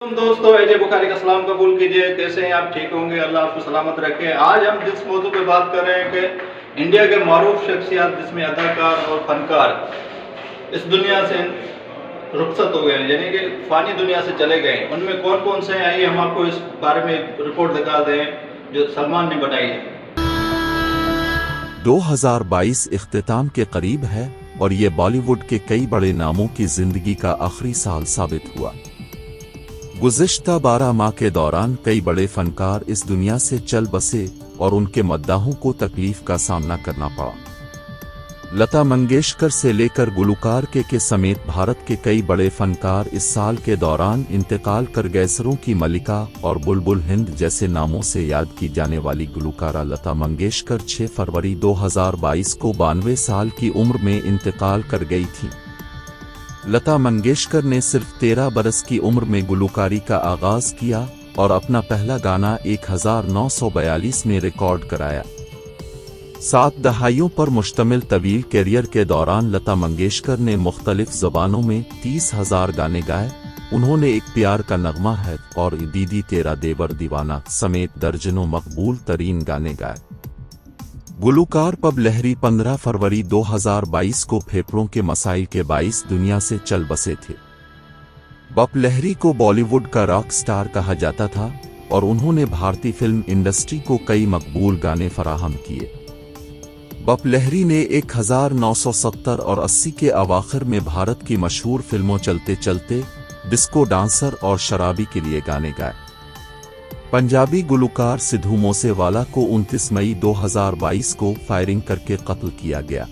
तुम दोस्तों अजय बुखारी का सलाम कबूल कीजिए। कैसे हैं आप? ठीक होंगे, अल्लाह आपको सलामत रखे। आज हम जिस मौजू पे बात कर रहे हैं कि इंडिया के मारूफ शख्सियत जिसमें अदाकार और फनकार इस दुनिया से रुखसत हो गए हैं, यानी कि फ़ानी दुनिया से चले गए, उनमें कौन कौन से हैं, आइए हम आपको इस बारे में रिपोर्ट दिखा दें जो सलमान ने बनाई है। 2022 इख्तिताम के करीब है और ये बॉलीवुड के कई बड़े नामों की जिंदगी का आखिरी साल साबित हुआ। गुज़िश्ता 12 माह के दौरान कई बड़े फनकार इस दुनिया से चल बसे और उनके मद्दाहों को तकलीफ का सामना करना पड़ा। लता मंगेशकर से लेकर गुलकार के समेत भारत के कई बड़े फनकार इस साल के दौरान इंतकाल कर गए। सरों की मलिका और बुलबुल हिंद जैसे नामों से याद की जाने वाली गुलकारा लता मंगेशकर 6 फरवरी 2022 को 92 साल की उम्र में इंतकाल कर गई थी। लता मंगेशकर ने सिर्फ 13 बरस की उम्र में गुलकारी का आगाज किया और अपना पहला गाना 1942 में रिकॉर्ड कराया। 7 दहाइयों पर मुश्तमिल तवील कैरियर के दौरान लता मंगेशकर ने मुख्तलिफ ज़बानों में 30,000 गाने गाए। उन्होंने एक प्यार का नगमा है और दीदी तेरा देवर दीवाना समेत दर्जनों मकबूल तरीन गाने गाए। गुलकार पब लहरी 15 फरवरी 2022 को फेफड़ों के मसाइल के बाइस दुनिया से चल बसे थे। बप लहरी को बॉलीवुड का रॉक स्टार कहा जाता था और उन्होंने भारतीय फिल्म इंडस्ट्री को कई मकबूल गाने फराहम किए। बप लहरी ने 1970 और 80 के अवाखिर में भारत की मशहूर फिल्मों चलते चलते, डिस्को डांसर और शराबी के लिए गाने गाए। पंजाबी गुलकार सिद्धू मूसेवाला को 29 मई 2022 को फायरिंग करके कत्ल किया गया।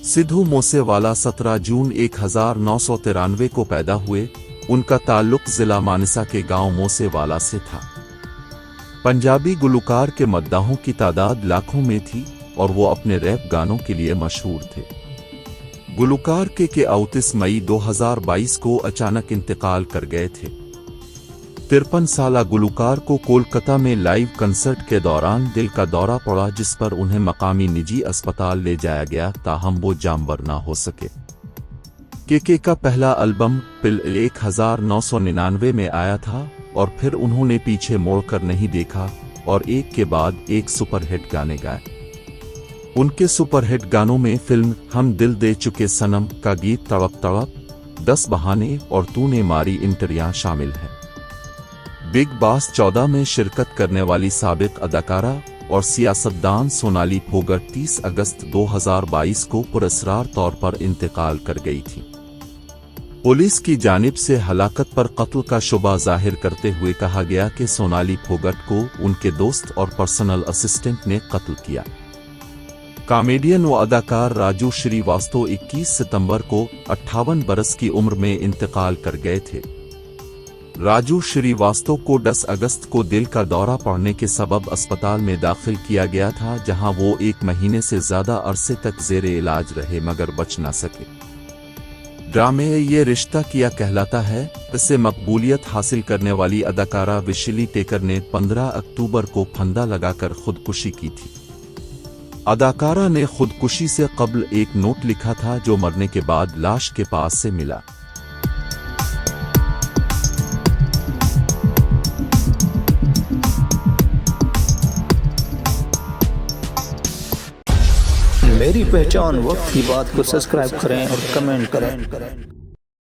सिद्धू मूसेवाला 17 जून 1993 को पैदा हुए। उनका ताल्लुक जिला मानसा के गांव मूसेवाला से था। पंजाबी गुलकार के मद्दाहों की तादाद लाखों में थी और वो अपने रैप गानों के लिए मशहूर थे। गुलकार के 29 मई 2022 को अचानक इंतकाल कर गए थे। 53 साला गुलकार को कोलकाता में लाइव कंसर्ट के दौरान दिल का दौरा पड़ा, जिस पर उन्हें मकामी निजी अस्पताल ले जाया गया, ताहम वो जामवर ना हो सके। के का पहला एल्बम पिल 1999 में आया था और फिर उन्होंने पीछे मोड़कर नहीं देखा और एक के बाद एक सुपरहिट गाने गाए। उनके सुपरहिट गानों में फिल्म हम दिल दे चुके सनम का गीत तड़प तड़प, 10 बहाने और तूने मारी इंटरियां शामिल हैं। बिग बॉस 14 में शिरकत करने वाली साबिक अदाकारा और सियासतदान सोनाली फोगट 30 अगस्त 2022 को पुरस्कार तौर पर इंतकाल कर गई थी। पुलिस की जानिब से हलाकत पर कत्ल का शुबा जाहिर करते हुए कहा गया कि सोनाली फोगट को उनके दोस्त और पर्सनल असिस्टेंट ने कत्ल किया। कॉमेडियन व अदाकार राजू श्रीवास्तव 21 सितंबर को 58 बरस की उम्र में इंतकाल कर गए थे। राजू श्रीवास्तव को 10 अगस्त को दिल का दौरा पड़ने के सबब अस्पताल में दाखिल किया गया था, जहां वो 1 महीने से ज्यादा अरसे तक जेरे इलाज रहे मगर बच न सके। ड्रामे ये रिश्ता किया कहलाता है इससे मकबूलियत हासिल करने वाली अदाकारा विशिली टेकर ने 15 अक्टूबर को फंदा लगाकर खुदकुशी की थी। अदाकारा ने खुदकुशी से कबल एक नोट लिखा था जो मरने के बाद लाश के पास से मिला। मेरी पहचान वक्त की बात को सब्सक्राइब करें और कमेंट करें।